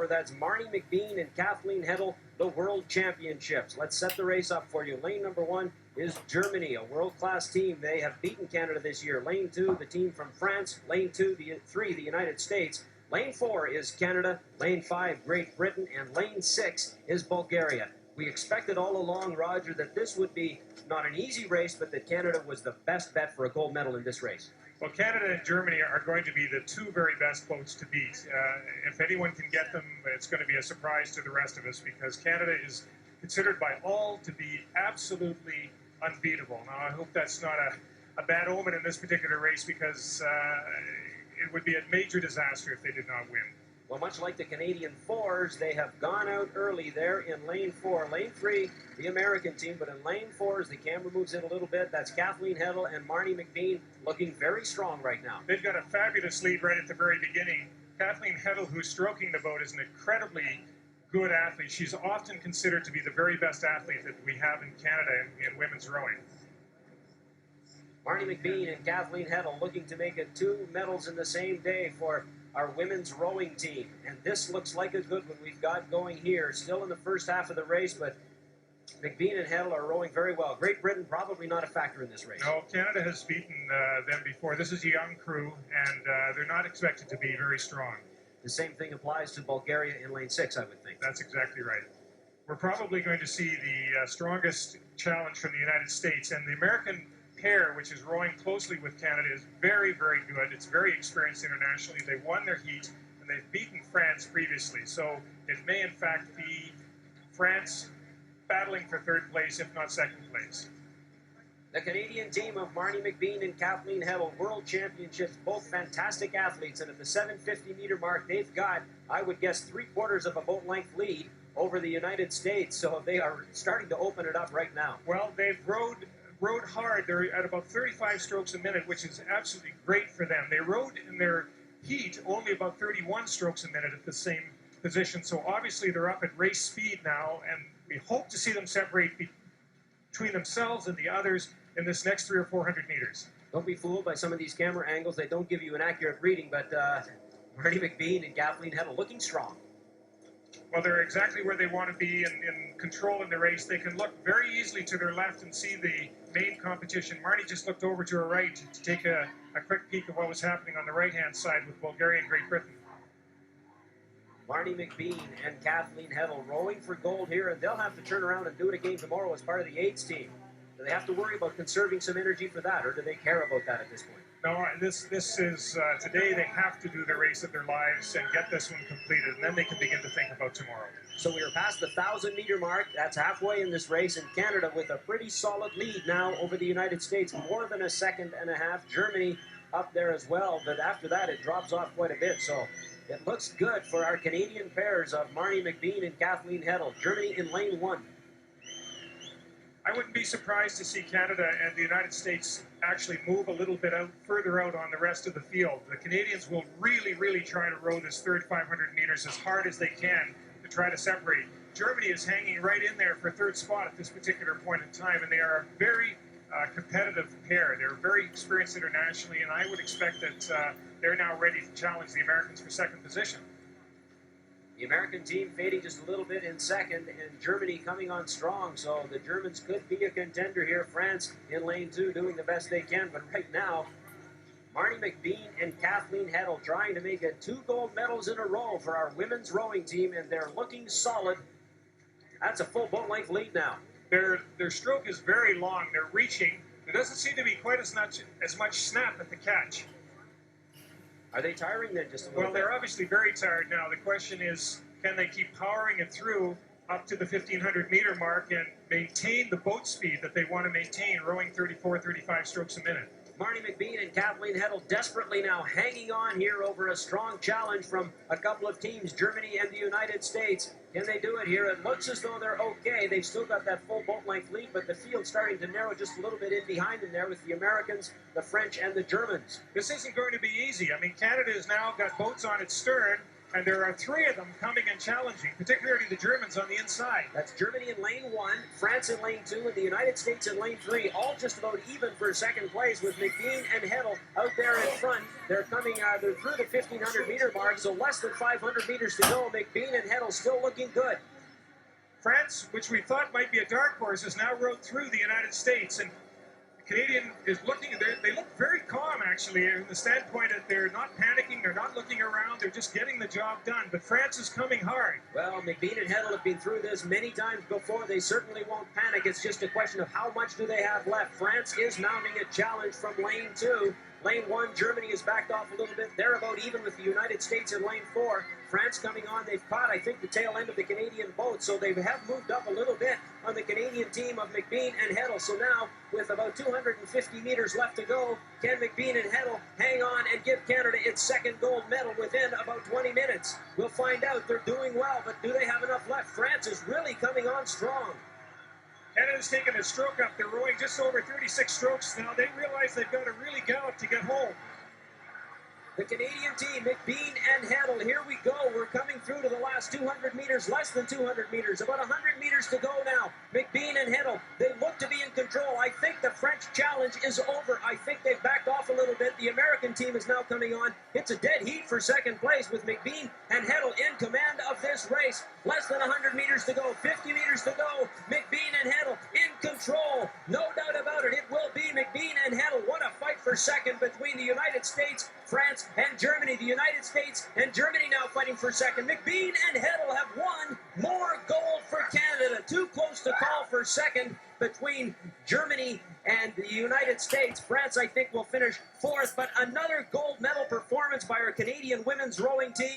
4. That's Marnie McBean and Kathleen Heddle, the World Championships. Let's set the race up for you. Lane number 1 is Germany, a world-class team. They have beaten Canada this year. Lane 2, the team from France. Lane 3, the United States. Lane 4 is Canada. Lane 5, Great Britain. And Lane 6 is Bulgaria. We expected all along, Roger, that this would be not an easy race, but that Canada was the best bet for a gold medal in this race. Well, Canada and Germany are going to be the two very best boats to beat. If anyone can get them, it's going to be a surprise to the rest of us because Canada is considered by all to be absolutely unbeatable. Now, I hope that's not a bad omen in this particular race because it would be a major disaster if they did not win. Well, much like the Canadian 4s, they have gone out early there in Lane 4. Lane 3, the American team, but in Lane 4, as the camera moves in a little bit, that's Kathleen Heddle and Marnie McBean looking very strong right now. They've got a fabulous lead right at the very beginning. Kathleen Heddle, who's stroking the boat, is an incredibly good athlete. She's often considered to be the very best athlete that we have in Canada in women's rowing. Marnie McBean and Kathleen Heddle looking to make it 2 medals in the same day for our women's rowing team. And this looks like a good one we've got going here. Still in the first half of the race, but McBean and Heddle are rowing very well. Great Britain probably not a factor in this race. No, Canada has beaten them before. This is a young crew, and they're not expected to be very strong. The same thing applies to Bulgaria in Lane 6, I would think. That's exactly right. We're probably going to see the strongest challenge from the United States, and the American pair, which is rowing closely with Canada, is very, very good. It's very experienced internationally. They won their heat, and they've beaten France previously. So it may, in fact, be France battling for third place, if not second place. The Canadian team of Marnie McBean and Kathleen Heddle, World Championships, both fantastic athletes. And at the 750-meter mark, they've got, I would guess, 3/4 of a boat-length lead over the United States. So they are starting to open it up right now. Well, they've rowed hard. They're at about 35 strokes a minute, which is absolutely great for them. They rowed in their heat only about 31 strokes a minute at the same position. So obviously they're up at race speed now, and we hope to see them separate between themselves and the others in this next 300 or 400 meters. Don't be fooled by some of these camera angles. They don't give you an accurate reading, but Marnie McBean and Kathleen Heddle looking strong. Well, they're exactly where they want to be in control in the race. They can look very easily to their left and see the main competition. Marnie just looked over to her right to take a quick peek of what was happening on the right-hand side with Bulgaria and Great Britain. Marnie McBean and Kathleen Heddle rowing for gold here, and they'll have to turn around and do it again tomorrow as part of the AIDS team. Do they have to worry about conserving some energy for that, or do they care about that at this point? No, this is today they have to do the race of their lives and get this one completed, and then they can begin to think about tomorrow. So we are past the 1,000-meter mark. That's halfway in this race, and Canada with a pretty solid lead now over the United States, more than a second and a half. Germany up there as well, but after that it drops off quite a bit. So it looks good for our Canadian pairs of Marnie McBean and Kathleen Heddle. Germany in Lane 1. I wouldn't be surprised to see Canada and the United States actually move a little bit further out on the rest of the field. The Canadians will really, really try to row this third 500 meters as hard as they can to try to separate. Germany is hanging right in there for third spot at this particular point in time, and they are a very competitive pair. They're very experienced internationally, and I would expect that they're now ready to challenge the Americans for second position. The American team fading just a little bit in second, and Germany coming on strong. So the Germans could be a contender here. France in Lane 2 doing the best they can. But right now, Marnie McBean and Kathleen Heddle trying to make it 2 gold medals in a row for our women's rowing team, and they're looking solid. That's a full boat-length lead now. Their stroke is very long. They're reaching. There doesn't seem to be quite as much snap at the catch. Are they tiring then just a little bit? Well, they're obviously very tired now. The question is, can they keep powering it through up to the 1,500-meter mark and maintain the boat speed that they want to maintain, rowing 34, 35 strokes a minute? Marnie McBean and Kathleen Heddle desperately now hanging on here over a strong challenge from a couple of teams, Germany and the United States. Can they do it here? It looks as though they're okay. They've still got that full boat-length lead, but the field's starting to narrow just a little bit in behind them there with the Americans, the French, and the Germans. This isn't going to be easy. I mean, Canada has now got boats on its stern, And there are three of them coming and challenging, particularly the Germans on the inside. That's Germany in lane 1, France in lane 2, and the United States in lane 3, all just about even for second place with McBean and Hedl out there in front. They're coming they're through the 1,500-meter mark, so less than 500 meters to go. McBean and Hedl still looking good. France, which we thought might be a dark horse, has now rode through the United States, and the Canadian is looking, they look very calm actually, from the standpoint that they're not panicking, they're not looking around, they're just getting the job done. But France is coming hard. Well, McBean and Hedl have been through this many times before. They certainly won't panic. It's just a question of how much do they have left. France is mounting a challenge from lane 2. Lane 1, Germany is backed off a little bit. They're about even with the United States in lane 4. France coming on. They've caught, I think, the tail end of the Canadian boat, so they have moved up a little bit on the Canadian team of McBean and Hedl. So now, with about 250 meters left to go, can McBean and Hedl hang on and give Canada its second gold medal within about 20 minutes? We'll find out. They're doing well, but do they have enough left? France is really coming on strong. Canada's taken a stroke up. They're rowing just over 36 strokes now. They realize they've got to really gallop to get home. The Canadian team, McBean and Hedl, here we go. We're coming through to the last 200 meters, less than 200 meters, about 100 meters to go now. McBean and Hedl, they look to be in control. I think the French challenge is over. I think they've backed off a little bit. The American team is now coming on. It's a dead heat for second place with McBean and Hedl in command of this race. Less than 100 meters to go, 50 meters to go. McBean and Hedl in control. No doubt about it. It will be McBean and Hedl. What a fight for second between the United States, France, and Germany. The United States and Germany now fighting for second. McBean and Hedl have won more gold for Canada. Too close to call for second between Germany and the United States. France, I think, will finish fourth, but another gold medal performance by our Canadian women's rowing team.